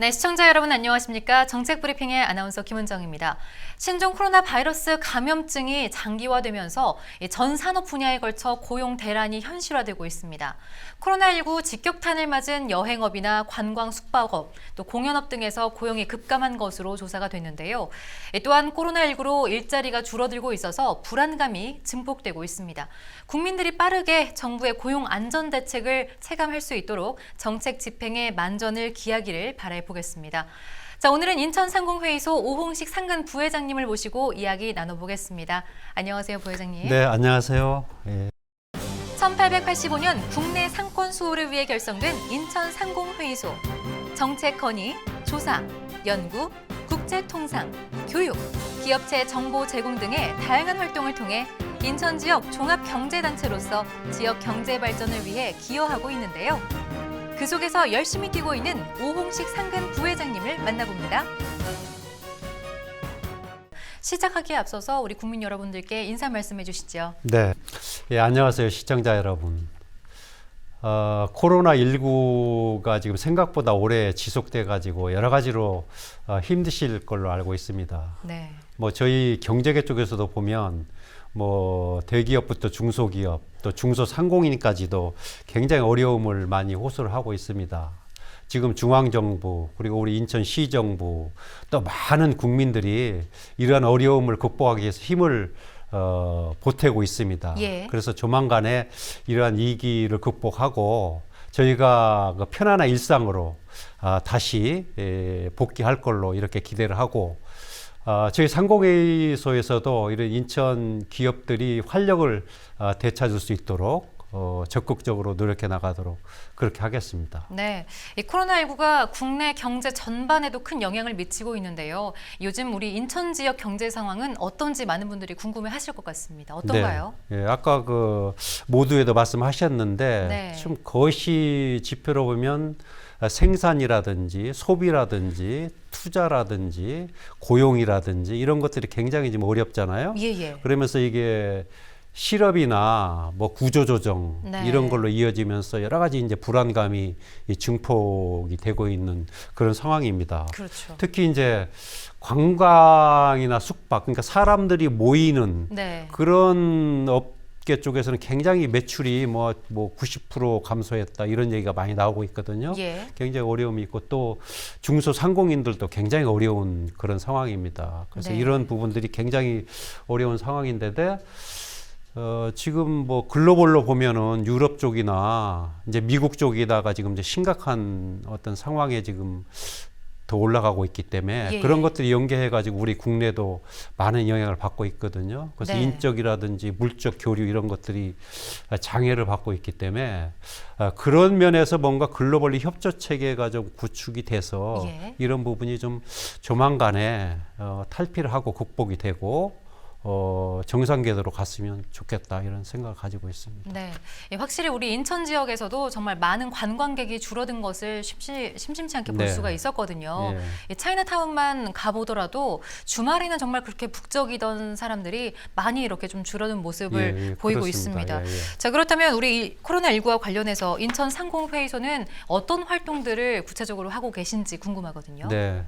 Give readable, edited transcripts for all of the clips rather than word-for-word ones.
네, 시청자 여러분 안녕하십니까? 정책브리핑의 아나운서 김은정입니다. 신종 코로나 바이러스 감염증이 장기화되면서 전 산업 분야에 걸쳐 고용 대란이 현실화되고 있습니다. 코로나19 직격탄을 맞은 여행업이나 관광 숙박업, 또 공연업 등에서 고용이 급감한 것으로 조사가 됐는데요. 또한 코로나19로 일자리가 줄어들고 있어서 불안감이 증폭되고 있습니다. 국민들이 빠르게 정부의 고용 안전 대책을 체감할 수 있도록 정책 집행에 만전을 기하기를 바라보겠습니다. 자, 오늘은 인천상공회의소 오홍식 상근 부회장님을 모시고 이야기 나눠보겠습니다. 안녕하세요, 부회장님. 네, 안녕하세요. 예. 1885년 국내 상권 수호를 위해 결성된 인천상공회의소. 정책 건의, 조사, 연구, 국제통상, 교육, 기업체 정보 제공 등의 다양한 활동을 통해 인천 지역 종합경제단체로서 지역 경제 발전을 위해 기여하고 있는데요. 그 속에서 열심히 뛰고 있는 오홍식 상근 부회장님을 만나봅니다. 시작하기에 앞서서 우리 국민 여러분들께 인사 말씀해 주시죠. 네, 예, 안녕하세요, 시청자 여러분. 코로나19가 지금 생각보다 오래 지속돼가지고 여러 가지로 힘드실 걸로 알고 있습니다. 네. 뭐 저희 경제계 쪽에서도 보면 뭐 대기업부터 중소기업 또 중소상공인까지도 굉장히 어려움을 많이 호소를 하고 있습니다. 지금 중앙정부 그리고 우리 인천시정부 또 많은 국민들이 이러한 어려움을 극복하기 위해서 힘을 보태고 있습니다. 예. 그래서 조만간에 이러한 위기를 극복하고 저희가 그 편안한 일상으로 다시 복귀할 걸로 이렇게 기대를 하고 저희 상공회의소에서도 이런 인천 기업들이 활력을 되찾을 수 있도록 적극적으로 노력해 나가도록 그렇게 하겠습니다. 네, 이 코로나19가 국내 경제 전반에도 큰 영향을 미치고 있는데요. 요즘 우리 인천 지역 경제 상황은 어떤지 많은 분들이 궁금해하실 것 같습니다. 어떤가요? 네, 예, 아까 그 모두에도 말씀하셨는데 네. 좀 거시 지표로 보면 생산이라든지 소비라든지 투자라든지 고용이라든지 이런 것들이 굉장히 좀 어렵잖아요. 예. 그러면서 이게 실업이나 뭐 구조조정 네. 이런 걸로 이어지면서 여러 가지 이제 불안감이 증폭이 되고 있는 그런 상황입니다. 그렇죠. 특히 이제 관광이나 숙박, 그러니까 사람들이 모이는 네. 그런 업계 쪽에서는 굉장히 매출이 뭐 90% 감소했다 이런 얘기가 많이 나오고 있거든요. 예. 굉장히 어려움이 있고 또 중소상공인들도 굉장히 어려운 그런 상황입니다. 그래서 네. 이런 부분들이 굉장히 어려운 상황인데 지금 뭐 글로벌로 보면은 유럽 쪽이나 이제 미국 쪽에다가 지금 이제 심각한 어떤 상황에 지금 더 올라가고 있기 때문에 예. 그런 것들이 연계해가지고 우리 국내도 많은 영향을 받고 있거든요. 그래서 네. 인적이라든지 물적 교류 이런 것들이 장애를 받고 있기 때문에 그런 면에서 뭔가 글로벌리 협조 체계가 좀 구축이 돼서 예. 이런 부분이 좀 조만간에 탈피를 하고 극복이 되고 정상 궤도로 갔으면 좋겠다 이런 생각을 가지고 있습니다. 네, 예, 확실히 우리 인천 지역에서도 정말 많은 관광객이 줄어든 것을 심심치 않게 볼 네. 수가 있었거든요. 예. 이 차이나타운만 가보더라도 주말에는 정말 그렇게 북적이던 사람들이 많이 이렇게 좀 줄어든 모습을 보이고 그렇습니다. 있습니다. 예. 자, 그렇다면 우리 이 코로나19와 관련해서 인천 상공회의소는 어떤 활동들을 구체적으로 하고 계신지 궁금하거든요. 네,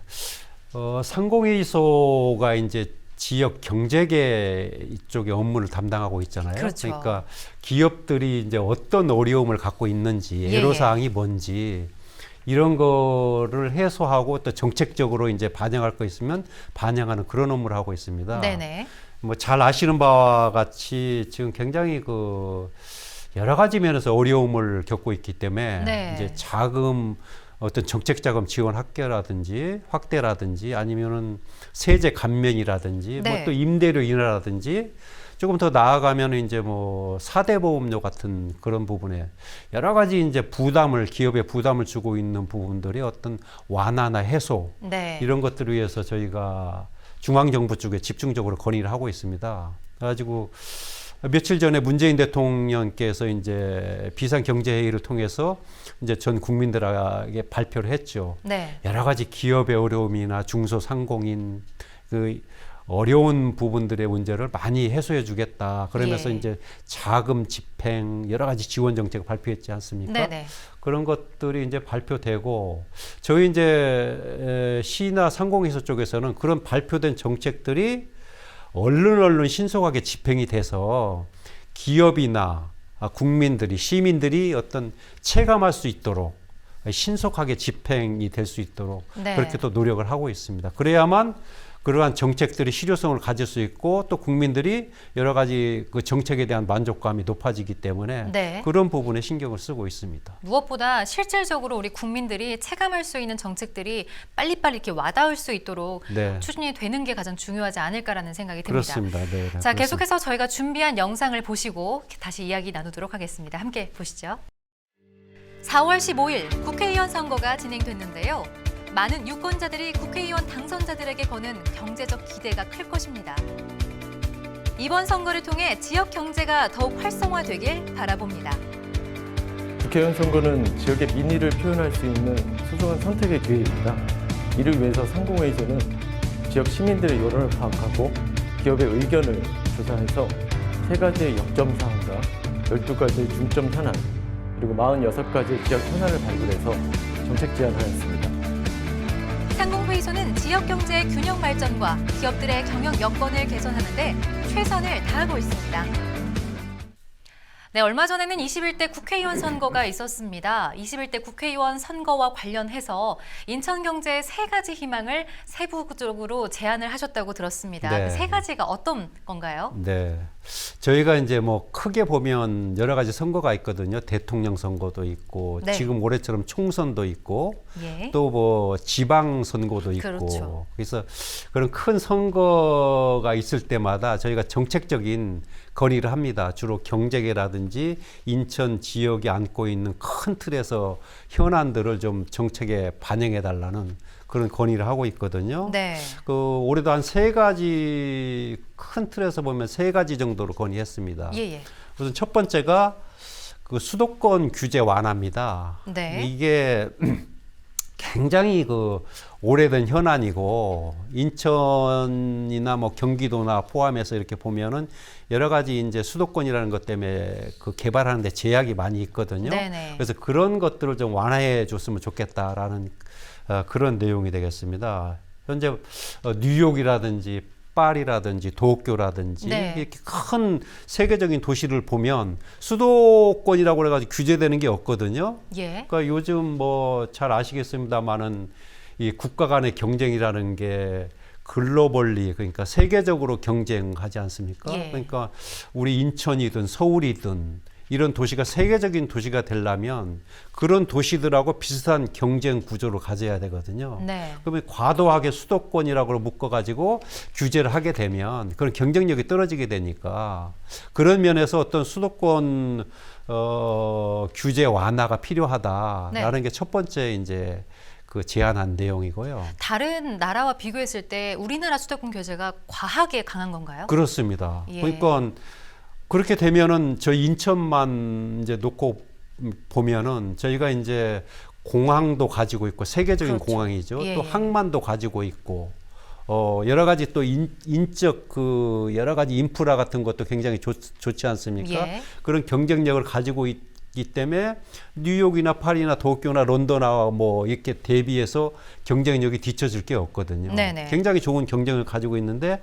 상공회의소가 이제 지역 경제계 이쪽의 업무를 담당하고 있잖아요. 그렇죠. 그러니까 기업들이 이제 어떤 어려움을 갖고 있는지, 애로사항이 뭔지 이런 거를 해소하고 또 정책적으로 이제 반영할 거 있으면 반영하는 그런 업무를 하고 있습니다. 네네. 뭐 잘 아시는 바와 같이 지금 굉장히 그 여러 가지 면에서 어려움을 겪고 있기 때문에 네. 이제 자금 어떤 정책 자금 지원 확대라든지 아니면은 세제 감면이라든지 네. 뭐 또 임대료 인하라든지 조금 더 나아가면 이제 뭐 4대 보험료 같은 그런 부분에 여러 가지 이제 기업에 부담을 주고 있는 부분들이 어떤 완화나 해소 네. 이런 것들을 위해서 저희가 중앙정부 쪽에 집중적으로 건의를 하고 있습니다. 그래가지고 며칠 전에 문재인 대통령께서 이제 비상경제회의를 통해서 이제 전 국민들에게 발표를 했죠. 네. 여러 가지 기업의 어려움이나 중소상공인 그 어려운 부분들의 문제를 많이 해소해 주겠다. 그러면서 예. 이제 자금 집행 여러 가지 지원 정책을 발표했지 않습니까? 네네. 그런 것들이 이제 발표되고 저희 이제 시나 상공회의소 쪽에서는 그런 발표된 정책들이 얼른 신속하게 집행이 돼서 기업이나 국민들이 시민들이 어떤 체감할 수 있도록 신속하게 집행이 될 수 있도록 네. 그렇게 또 노력을 하고 있습니다. 그래야만 그러한 정책들이 실효성을 가질 수 있고 또 국민들이 여러 가지 그 정책에 대한 만족감이 높아지기 때문에 네. 그런 부분에 신경을 쓰고 있습니다. 무엇보다 실질적으로 우리 국민들이 체감할 수 있는 정책들이 빨리빨리 이렇게 와닿을 수 있도록 네. 추진이 되는 게 가장 중요하지 않을까라는 생각이 듭니다. 그렇습니다. 네, 네, 자, 그렇습니다. 계속해서 저희가 준비한 영상을 보시고 다시 이야기 나누도록 하겠습니다. 함께 보시죠. 4월 15일 국회의원 선거가 진행됐는데요. 많은 유권자들이 국회의원 당선자들에게 거는 경제적 기대가 클 것입니다. 이번 선거를 통해 지역 경제가 더욱 활성화되길 바라봅니다. 국회의원 선거는 지역의 민의를 표현할 수 있는 소중한 선택의 기회입니다. 이를 위해서 상공회의소는 지역 시민들의 여론을 파악하고 기업의 의견을 조사해서 3가지의 역점 사항과 12가지의 중점 현안, 그리고 46가지의 지역 현안을 발굴해서 정책 제안하였습니다. 상공회의소는 지역 경제의 균형 발전과 기업들의 경영 여건을 개선하는 데 최선을 다하고 있습니다. 네, 얼마 전에는 21대 국회의원 선거가 있었습니다. 21대 국회의원 선거와 관련해서 인천경제의 3가지 희망을 세부적으로 제안을 하셨다고 들었습니다. 네. 그 3가지가 어떤 건가요? 네. 저희가 이제 뭐 크게 보면 여러 가지 선거가 있거든요. 대통령 선거도 있고 네. 지금 올해처럼 총선도 있고 예. 또 뭐 지방 선거도 있고 그렇죠. 그래서 그런 큰 선거가 있을 때마다 저희가 정책적인 건의를 합니다. 주로 경제계라든지 인천 지역이 안고 있는 큰 틀에서 현안들을 좀 정책에 반영해 달라는 그런 건의를 하고 있거든요. 네. 그 올해도 한 3가지 큰 틀에서 보면 3가지 정도로 건의했습니다. 예. 우선 첫 번째가 그 수도권 규제 완화입니다. 네. 이게 굉장히 그 오래된 현안이고 인천이나 뭐 경기도나 포함해서 이렇게 보면은 여러 가지 이제 수도권이라는 것 때문에 그 개발하는데 제약이 많이 있거든요. 네네. 그래서 그런 것들을 좀 완화해 줬으면 좋겠다라는 그런 내용이 되겠습니다. 현재 뉴욕이라든지 파리라든지 도쿄라든지 네. 이렇게 큰 세계적인 도시를 보면 수도권이라고 그래가지고 규제되는 게 없거든요. 예. 그러니까 요즘 뭐 잘 아시겠습니다만은 이 국가 간의 경쟁이라는 게 글로벌리 그러니까 세계적으로 경쟁하지 않습니까? 예. 그러니까 우리 인천이든 서울이든 이런 도시가 세계적인 도시가 되려면 그런 도시들하고 비슷한 경쟁 구조를 가져야 되거든요. 네. 그러면 과도하게 수도권이라고 묶어가지고 규제를 하게 되면 그런 경쟁력이 떨어지게 되니까 그런 면에서 어떤 수도권 규제 완화가 필요하다라는 네. 게 첫 번째 이제 그 제안한 내용이고요. 다른 나라와 비교했을 때 우리나라 수도권 규제가 과하게 강한 건가요? 그렇습니다. 예. 그러니까 그렇게 되면은 저희 인천만 이제 놓고 보면은 저희가 이제 공항도 가지고 있고 세계적인 그렇죠. 공항이죠. 예, 또 예. 항만도 가지고 있고 여러 가지 또 인적 그 여러 가지 인프라 같은 것도 굉장히 좋지 않습니까? 예. 그런 경쟁력을 가지고 있기 때문에 뉴욕이나 파리나 도쿄나 런던과 뭐 이렇게 대비해서 경쟁력이 뒤처질 게 없거든요. 네네. 굉장히 좋은 경쟁을 가지고 있는데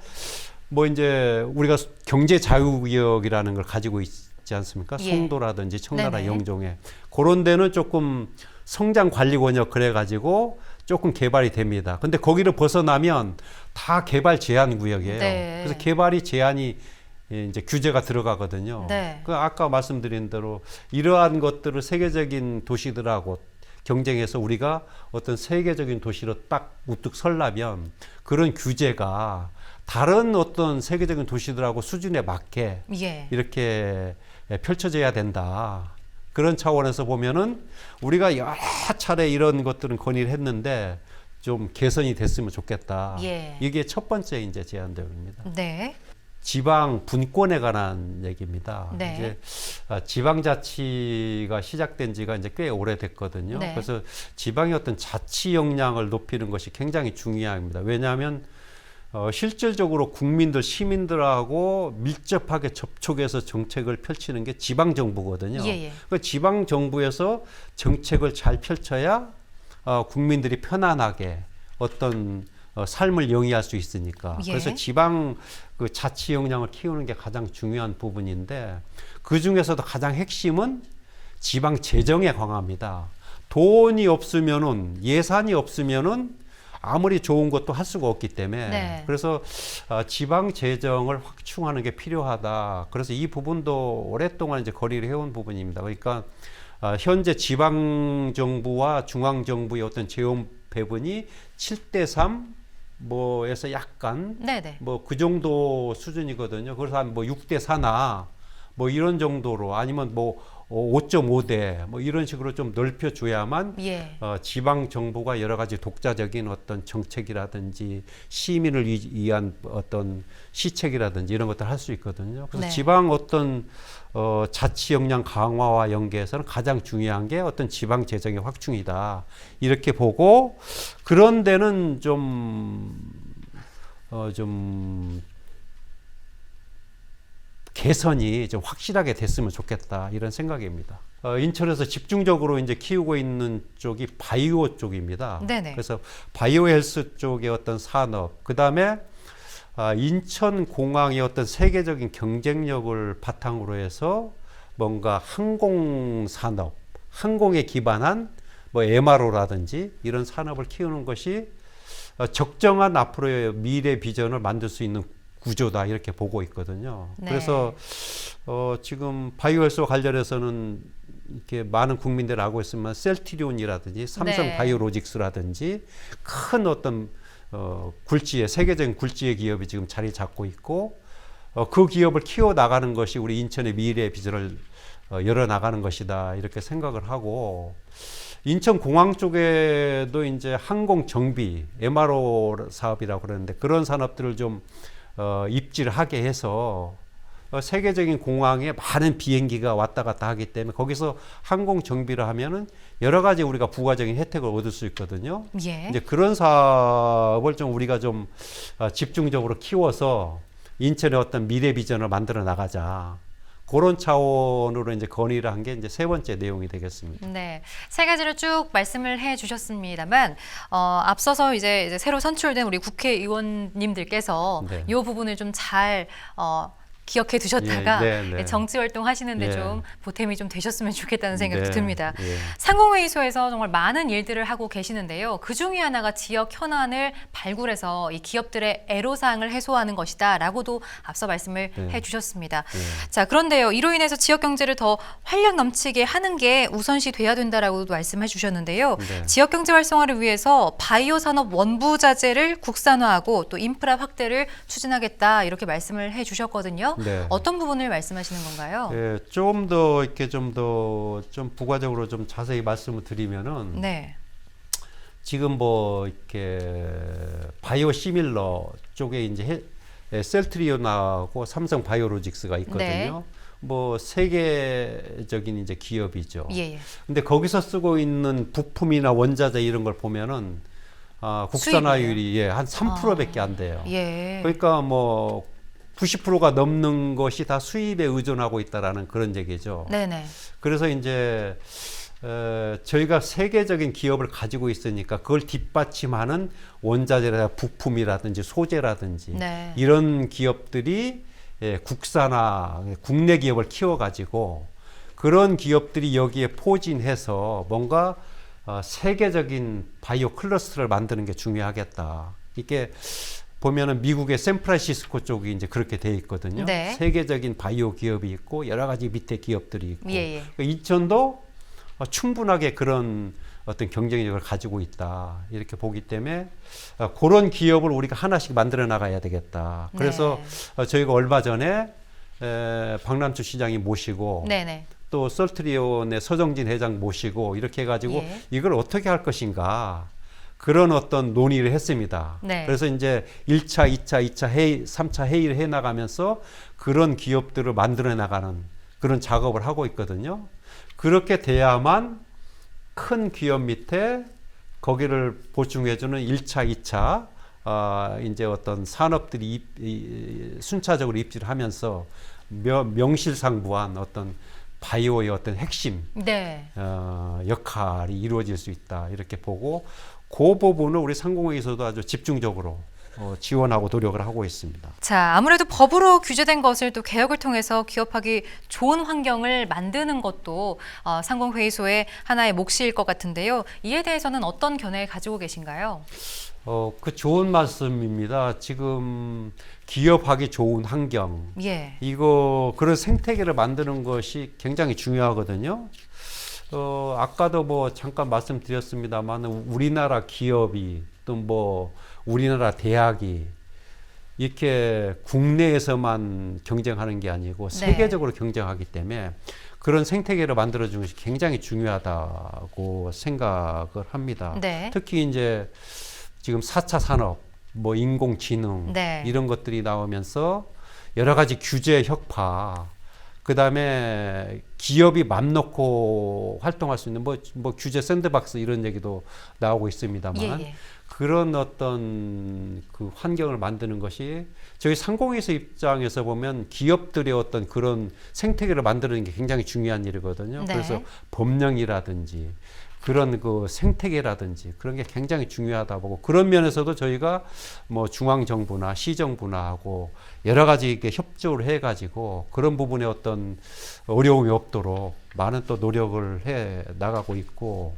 뭐 이제 우리가 경제 자유구역이라는 걸 가지고 있지 않습니까? 예. 송도라든지 청라나 네네. 영종에 그런 데는 조금 성장 관리 권역 그래 가지고 조금 개발이 됩니다. 근데 거기를 벗어나면 다 개발 제한 구역이에요. 네. 그래서 개발이 제한이 이제 규제가 들어가거든요. 네. 그 아까 말씀드린 대로 이러한 것들을 세계적인 도시들하고 경쟁해서 우리가 어떤 세계적인 도시로 딱 우뚝 서려면 그런 규제가 다른 어떤 세계적인 도시들하고 수준에 맞게 예. 이렇게 펼쳐져야 된다. 그런 차원에서 보면은 우리가 여러 차례 이런 것들은 건의를 했는데 좀 개선이 됐으면 좋겠다. 예. 이게 첫 번째 이제 제안대로입니다. 네. 지방 분권에 관한 얘기입니다. 네. 이제 지방자치가 시작된 지가 이제 꽤 오래됐거든요. 네. 그래서 지방의 어떤 자치 역량을 높이는 것이 굉장히 중요합니다. 왜냐하면 실질적으로 국민들, 시민들하고 밀접하게 접촉해서 정책을 펼치는 게 지방정부거든요. 예, 예. 그 지방정부에서 정책을 잘 펼쳐야 국민들이 편안하게 어떤 삶을 영위할 수 있으니까. 예. 그래서 지방 그 자치 역량을 키우는 게 가장 중요한 부분인데 그 중에서도 가장 핵심은 지방 재정에 강합니다. 돈이 없으면은 예산이 없으면은 아무리 좋은 것도 할 수가 없기 때문에 네. 그래서 지방 재정을 확충하는 게 필요하다. 그래서 이 부분도 오랫동안 이제 거리를 해온 부분입니다. 그러니까 현재 지방 정부와 중앙 정부의 어떤 재원 배분이 7대3 뭐에서 약간 네네. 뭐 그 정도 수준이거든요. 그래서 한 뭐 6대4나 뭐 이런 정도로 아니면 뭐 5.5대 뭐 이런 식으로 좀 넓혀줘야만 예. 지방 정부가 여러 가지 독자적인 어떤 정책이라든지 시민을 위한 어떤 시책이라든지 이런 것들 할 수 있거든요. 그래서 네. 지방 어떤 자치 역량 강화와 연계해서는 가장 중요한 게 어떤 지방 재정의 확충이다. 이렇게 보고 그런 데는 좀 개선이 좀 확실하게 됐으면 좋겠다 이런 생각입니다. 인천에서 집중적으로 이제 키우고 있는 쪽이 바이오 쪽입니다. 네네. 그래서 바이오 헬스 쪽의 어떤 산업, 그 다음에 인천 공항의 어떤 세계적인 경쟁력을 바탕으로 해서 뭔가 항공 산업, 항공에 기반한 뭐 MRO라든지 이런 산업을 키우는 것이 적정한 앞으로의 미래 비전을 만들 수 있는 구조다 이렇게 보고 있거든요. 네. 그래서 지금 바이오헬스와 관련해서는 이렇게 많은 국민들이 알고 있으면 셀트리온이라든지 삼성 네. 바이오로직스라든지 큰 어떤 굴지의 세계적인 굴지의 기업이 지금 자리 잡고 있고 그 기업을 키워 나가는 것이 우리 인천의 미래의 비전을 열어 나가는 것이다 이렇게 생각을 하고 인천 공항 쪽에도 이제 항공 정비 MRO 사업이라고 그러는데 그런 산업들을 좀 입지를 하게 해서 세계적인 공항에 많은 비행기가 왔다 갔다 하기 때문에 거기서 항공 정비를 하면은 여러 가지 우리가 부가적인 혜택을 얻을 수 있거든요. 예. 이제 그런 사업을 좀 우리가 좀 집중적으로 키워서 인천의 어떤 미래 비전을 만들어 나가자. 그런 차원으로 이제 건의를 한 게 이제 세 번째 내용이 되겠습니다. 네, 세 가지를 쭉 말씀을 해주셨습니다만 앞서서 이제 새로 선출된 우리 국회의원님들께서 네. 이 부분을 좀 잘 기억해 두셨다가 예, 네, 네. 정치 활동 하시는데 예. 좀 보탬이 좀 되셨으면 좋겠다는 생각이 네, 듭니다. 예. 상공회의소에서 정말 많은 일들을 하고 계시는데요. 그 중에 하나가 지역 현안을 발굴해서 이 기업들의 애로사항을 해소하는 것이다라고도 앞서 말씀을 네. 해주셨습니다. 자, 그런데요. 이로 인해서 지역 경제를 더 활력 넘치게 하는 게 우선시 돼야 된다라고도 말씀해 주셨는데요. 네. 지역 경제 활성화를 위해서 바이오 산업 원부 자재를 국산화하고 또 인프라 확대를 추진하겠다 이렇게 말씀을 해 주셨거든요. 네. 어떤 부분을 말씀하시는 건가요? 예, 좀 더 이렇게 좀 부가적으로 좀 자세히 말씀을 드리면은 네. 지금 뭐 이렇게 바이오 시밀러 쪽에 이제 셀트리온하고 삼성 바이오로직스가 있거든요. 네. 뭐 세계적인 이제 기업이죠. 예. 근데 거기서 쓰고 있는 부품이나 원자재 이런 걸 보면은 국산화율이 한 3%밖에 안 돼요. 예. 그러니까 뭐 90%가 넘는 것이 다 수입에 의존하고 있다라는 그런 얘기죠. 네네. 그래서 이제 저희가 세계적인 기업을 가지고 있으니까 그걸 뒷받침하는 원자재나 부품이라든지 소재라든지 네. 이런 기업들이 국산화, 국내 기업을 키워가지고 그런 기업들이 여기에 포진해서 뭔가 세계적인 바이오 클러스터를 만드는 게 중요하겠다. 이게 보면은 미국의 샌프란시스코 쪽이 이제 그렇게 돼 있거든요. 네. 세계적인 바이오 기업이 있고 여러 가지 밑에 기업들이 있고 예. 그러니까 인천도 충분하게 그런 어떤 경쟁력을 가지고 있다 이렇게 보기 때문에 그런 기업을 우리가 하나씩 만들어 나가야 되겠다. 그래서 저희가 얼마 전에 박남주 시장이 모시고 네네. 또 셀트리온의 서정진 회장 모시고 이렇게 해가지고 예. 이걸 어떻게 할 것인가 그런 어떤 논의를 했습니다. 네. 그래서 이제 1차, 2차 회의, 3차 회의를 해나가면서 그런 기업들을 만들어 나가는 그런 작업을 하고 있거든요. 그렇게 돼야만 큰 기업 밑에 거기를 보충해주는 1차, 2차 이제 어떤 산업들이 순차적으로 입지를 하면서 명실상부한 어떤 바이오의 어떤 핵심 네. 역할이 이루어질 수 있다 이렇게 보고 그 부분을 우리 상공회에서도 아주 집중적으로 지원하고 노력을 하고 있습니다. 자, 아무래도 법으로 규제된 것을 또 개혁을 통해서 기업하기 좋은 환경을 만드는 것도 상공회의소의 하나의 몫일 것 같은데요. 이에 대해서는 어떤 견해를 가지고 계신가요? 그 좋은 말씀입니다. 지금 기업하기 좋은 환경, 예. 그런 생태계를 만드는 것이 굉장히 중요하거든요. 아까도 뭐 잠깐 말씀드렸습니다만 우리나라 기업이 또 뭐 우리나라 대학이 이렇게 국내에서만 경쟁하는 게 아니고 네. 세계적으로 경쟁하기 때문에 그런 생태계를 만들어주는 것이 굉장히 중요하다고 생각을 합니다. 네. 특히 이제 지금 4차 산업, 뭐 인공지능 네. 이런 것들이 나오면서 여러 가지 규제 혁파, 그 다음에 기업이 맘 놓고 활동할 수 있는 뭐 규제 샌드박스 이런 얘기도 나오고 있습니다만 예. 그런 어떤 그 환경을 만드는 것이 저희 상공회의소 입장에서 보면 기업들의 어떤 그런 생태계를 만드는 게 굉장히 중요한 일이거든요. 네. 그래서 법령이라든지 그런 그 생태계라든지 그런 게 굉장히 중요하다 보고 그런 면에서도 저희가 뭐 중앙정부나 시정부나 하고 여러 가지 이렇게 협조를 해가지고 그런 부분에 어떤 어려움이 없도록 많은 또 노력을 해 나가고 있고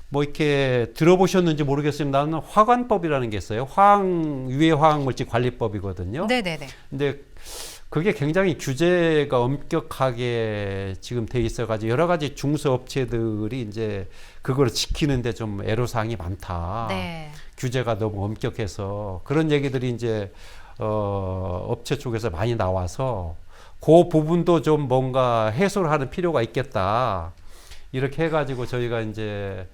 뭐 이렇게 들어보셨는지 모르겠습니다만 화관법이라는 게 있어요. 유해 화학물질 관리법이거든요. 네네네. 근데 그게 굉장히 규제가 엄격하게 지금 돼 있어가지고 여러 가지 중소업체들이 이제 그걸 지키는데 좀 애로사항이 많다. 네. 규제가 너무 엄격해서 그런 얘기들이 이제 업체 쪽에서 많이 나와서 그 부분도 좀 뭔가 해소를 하는 필요가 있겠다. 이렇게 해가지고 저희가 이제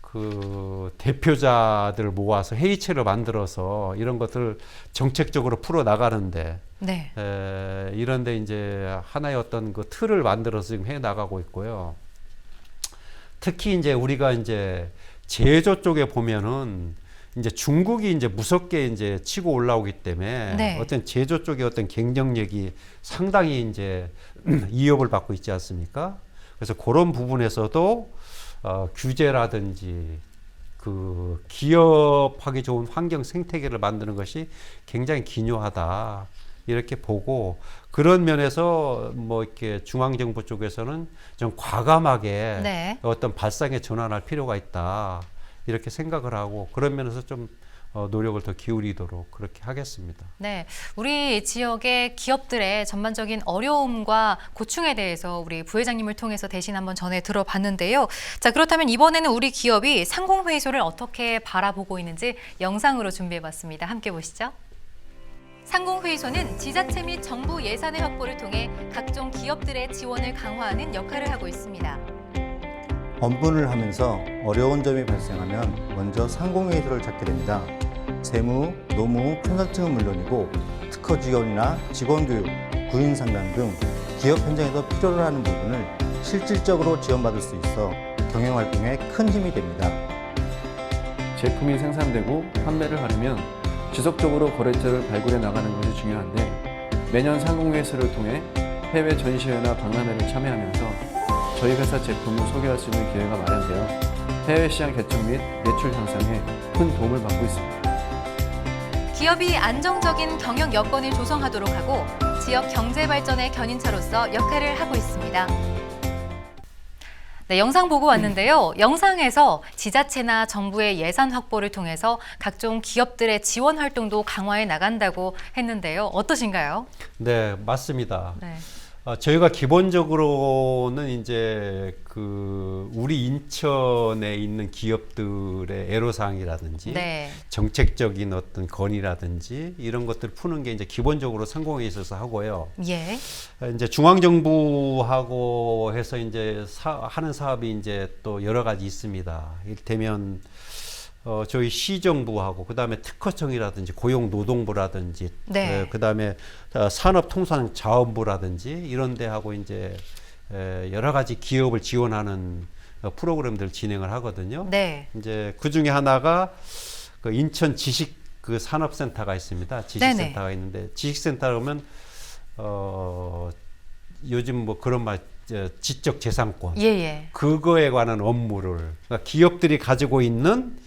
그 대표자들을 모아서 회의체를 만들어서 이런 것들을 정책적으로 풀어 나가는데 네. 이런데 이제 하나의 어떤 그 틀을 만들어서 지금 해 나가고 있고요. 특히 이제 우리가 이제 제조 쪽에 보면은 이제 중국이 이제 무섭게 이제 치고 올라오기 때문에 네. 어떤 제조 쪽의 어떤 경쟁력이 상당히 이제 위협을 받고 있지 않습니까? 그래서 그런 부분에서도 규제라든지 그 기업하기 좋은 환경 생태계를 만드는 것이 굉장히 기묘하다 이렇게 보고 그런 면에서 뭐 이렇게 중앙정부 쪽에서는 좀 과감하게 네. 어떤 발상에 전환할 필요가 있다 이렇게 생각을 하고 그런 면에서 좀 노력을 더 기울이도록 그렇게 하겠습니다. 네, 우리 지역의 기업들의 전반적인 어려움과 고충에 대해서 우리 부회장님을 통해서 대신 한번 전해 들어봤는데요. 자, 그렇다면 이번에는 우리 기업이 상공회의소를 어떻게 바라보고 있는지 영상으로 준비해봤습니다. 함께 보시죠. 상공회의소는 지자체 및 정부 예산의 확보를 통해 각종 기업들의 지원을 강화하는 역할을 하고 있습니다. 원분을 하면서 어려운 점이 발생하면 먼저 상공회의소를 찾게 됩니다. 세무, 노무, 컨설팅은 물론이고 특허 지원이나 직원 교육, 구인 상담 등 기업 현장에서 필요로 하는 부분을 실질적으로 지원받을 수 있어 경영 활동에 큰 힘이 됩니다. 제품이 생산되고 판매를 하려면 지속적으로 거래처를 발굴해 나가는 것이 중요한데 매년 상공회의소를 통해 해외 전시회나 박람회를 참여하면서 저희 회사 제품을 소개할 수 있는 기회가 마련되어 해외 시장 개척 및 매출 향상에 큰 도움을 받고 있습니다. 기업이 안정적인 경영 여건을 조성하도록 하고 지역 경제 발전의 견인차로서 역할을 하고 있습니다. 네, 영상 보고 왔는데요. 영상에서 지자체나 정부의 예산 확보를 통해서 각종 기업들의 지원 활동도 강화해 나간다고 했는데요. 어떠신가요? 네, 맞습니다. 네. 저희가 기본적으로는 이제 그 우리 인천에 있는 기업들의 애로사항이라든지 네. 정책적인 어떤 건의라든지 이런 것들 푸는 게 이제 기본적으로 상공에 있어서 하고요. 예. 이제 중앙정부하고 해서 이제 하는 사업이 이제 또 여러 가지 있습니다. 이를테면 저희 시정부하고 그다음에 특허청이라든지 고용노동부라든지 네. 그다음에 산업통상자원부라든지 이런 데하고 이제 여러 가지 기업을 지원하는 프로그램들 진행을 하거든요. 네. 이제 그 중에 하나가 그 인천 지식 그 산업센터가 있습니다. 지식센터가 있는데 지식센터 보면 요즘 뭐 그런 말 지적 재산권 예. 그거에 관한 업무를 그러니까 기업들이 가지고 있는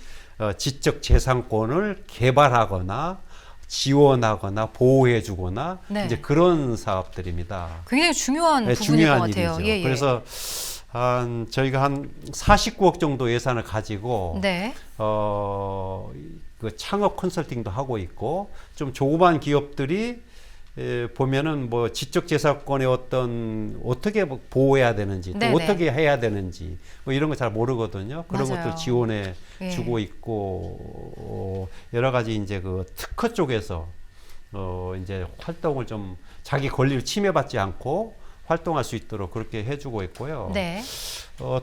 지적 재산권을 개발하거나 지원하거나 보호해주거나 네. 이제 그런 사업들입니다. 굉장히 중요한 네, 부분일 것 중요한 같아요. 일이죠. 그래서 저희가 한 49억 정도 예산을 가지고 네. 그 창업 컨설팅도 하고 있고 좀 조그만 기업들이 보면은 뭐 지적 재산권의 어떻게 보호해야 되는지 또 네네. 어떻게 해야 되는지 뭐 이런 거 잘 모르거든요. 그런 맞아요. 것들 지원해 예. 주고 있고 여러 가지 이제 그 특허 쪽에서 이제 활동을 좀 자기 권리를 침해받지 않고 활동할 수 있도록 그렇게 해주고 있고요. 네.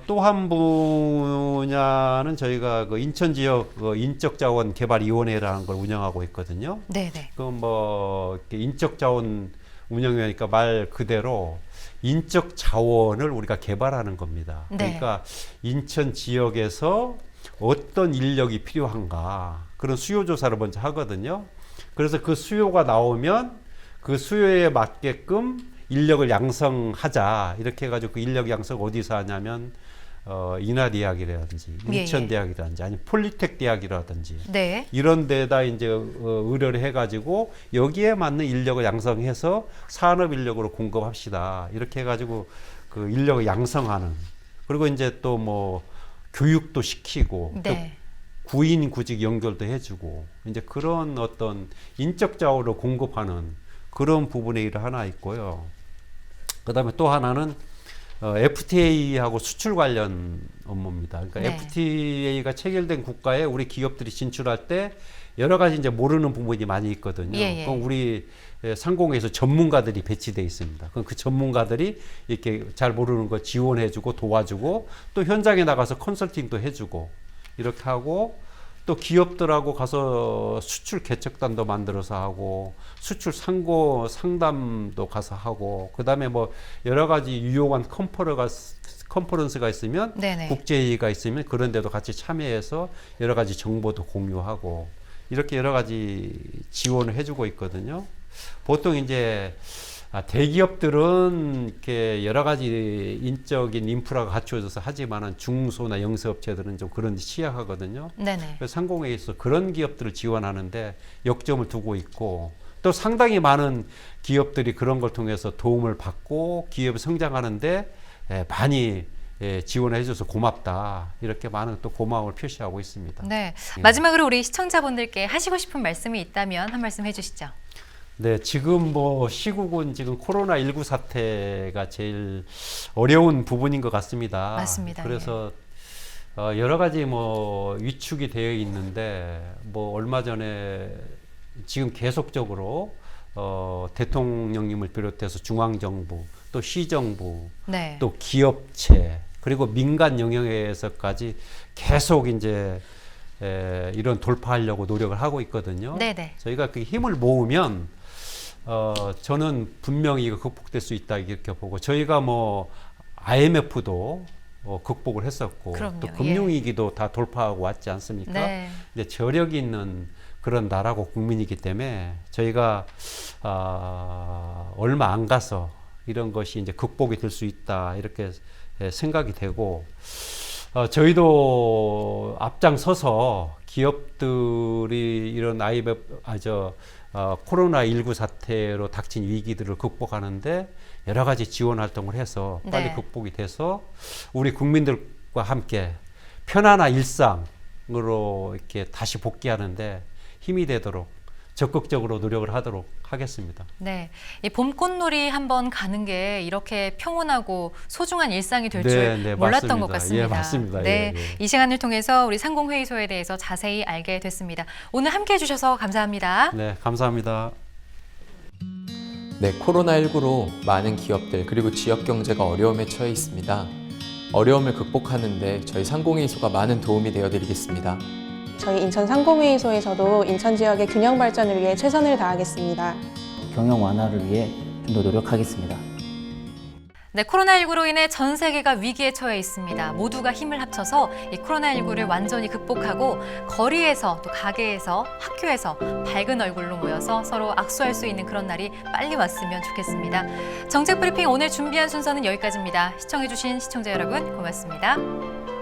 또 한 분야는 저희가 그 인천 지역 인적자원 개발위원회라는 걸 운영하고 있거든요. 네네. 뭐 인적자원 운영위원회니까 말 그대로 인적 자원을 우리가 개발하는 겁니다. 네. 그러니까 인천 지역에서 어떤 인력이 필요한가 그런 수요 조사를 먼저 하거든요. 그래서 그 수요가 나오면 그 수요에 맞게끔 인력을 양성하자 이렇게 해가지고 그 인력 양성 어디서 하냐면 인하대학이라든지 인천대학이라든지 아니면 폴리텍 대학이라든지 네. 이런 데다 이제 의뢰를 해가지고 여기에 맞는 인력을 양성해서 산업 인력으로 공급합시다 이렇게 해가지고 그 인력을 양성하는 그리고 이제 또 뭐 교육도 시키고 네. 또 구인 구직 연결도 해주고 이제 그런 어떤 인적 자원을 공급하는 그런 부분의 일을 하나 있고요. 그다음에 또 하나는 FTA하고 수출 관련 업무입니다. 그러니까 네. FTA가 체결된 국가에 우리 기업들이 진출할 때 여러 가지 이제 모르는 부분이 많이 있거든요. 예. 그럼 우리 상공회에서 전문가들이 배치돼 있습니다. 그럼 그 전문가들이 이렇게 잘 모르는 거 지원해주고 도와주고 또 현장에 나가서 컨설팅도 해주고 이렇게 하고 또 기업들하고 가서 수출 개척단도 만들어서 하고 수출 상담도 가서 하고 그다음에 뭐 여러 가지 유용한 컨퍼런스가 있으면 네네. 국제회의가 있으면 그런 데도 같이 참여해서 여러 가지 정보도 공유하고 이렇게 여러 가지 지원을 해주고 있거든요. 보통 이제 대기업들은 이렇게 여러 가지 인적인 인프라가 갖춰져서 하지만은 중소나 영세업체들은 좀 그런 데 취약하거든요. 네네. 그래서 상공회에 있어 그런 기업들을 지원하는데 역점을 두고 있고 또 상당히 많은 기업들이 그런 걸 통해서 도움을 받고 기업이 성장하는데 많이 지원해 줘서 고맙다 이렇게 많은 또 고마움을 표시하고 있습니다. 네. 마지막으로 우리 시청자분들께 하시고 싶은 말씀이 있다면 한 말씀 해주시죠. 네, 지금 뭐 시국은 지금 코로나19 사태가 제일 어려운 부분인 것 같습니다. 맞습니다. 그래서 여러 가지 뭐 위축이 되어 있는데 뭐 얼마 전에 지금 계속적으로 대통령님을 비롯해서 중앙정부 또 시정부 네. 또 기업체 그리고 민간 영역에서까지 계속 이제 이런 돌파하려고 노력을 하고 있거든요. 네네. 저희가 그 힘을 모으면 저는 분명히 이거 극복될 수 있다 이렇게 보고 저희가 뭐 IMF도 극복을 했었고 그럼요. 또 금융위기도 다 돌파하고 왔지 않습니까? 네. 근데 저력이 있는 그런 나라고 국민이기 때문에 저희가 얼마 안 가서 이런 것이 이제 극복이 될 수 있다 이렇게 생각이 되고 저희도 앞장서서 기업들이 이런 코로나19 사태로 닥친 위기들을 극복하는데 여러 가지 지원 활동을 해서 빨리 네. 극복이 돼서 우리 국민들과 함께 편안한 일상으로 이렇게 다시 복귀하는데 힘이 되도록 적극적으로 노력을 하도록 하겠습니다. 네, 이 봄꽃놀이 한번 가는 게 이렇게 평온하고 소중한 일상이 될 네, 줄 네, 몰랐던 맞습니다. 것 같습니다. 예, 맞습니다. 네, 예, 예. 이 시간을 통해서 우리 상공회의소에 대해서 자세히 알게 됐습니다. 오늘 함께해 주셔서 감사합니다. 네, 감사합니다. 네, 코로나19로 많은 기업들 그리고 지역 경제가 어려움에 처해 있습니다. 어려움을 극복하는데 저희 상공회의소가 많은 도움이 되어 드리겠습니다. 저희 인천 상공회의소에서도 인천 지역의 균형 발전을 위해 최선을 다하겠습니다. 경영 완화를 위해 좀 더 노력하겠습니다. 네, 코로나19로 인해 전 세계가 위기에 처해 있습니다. 모두가 힘을 합쳐서 이 코로나19를 완전히 극복하고 거리에서 또 가게에서 학교에서 밝은 얼굴로 모여서 서로 악수할 수 있는 그런 날이 빨리 왔으면 좋겠습니다. 정책 브리핑 오늘 준비한 순서는 여기까지입니다. 시청해주신 시청자 여러분 고맙습니다.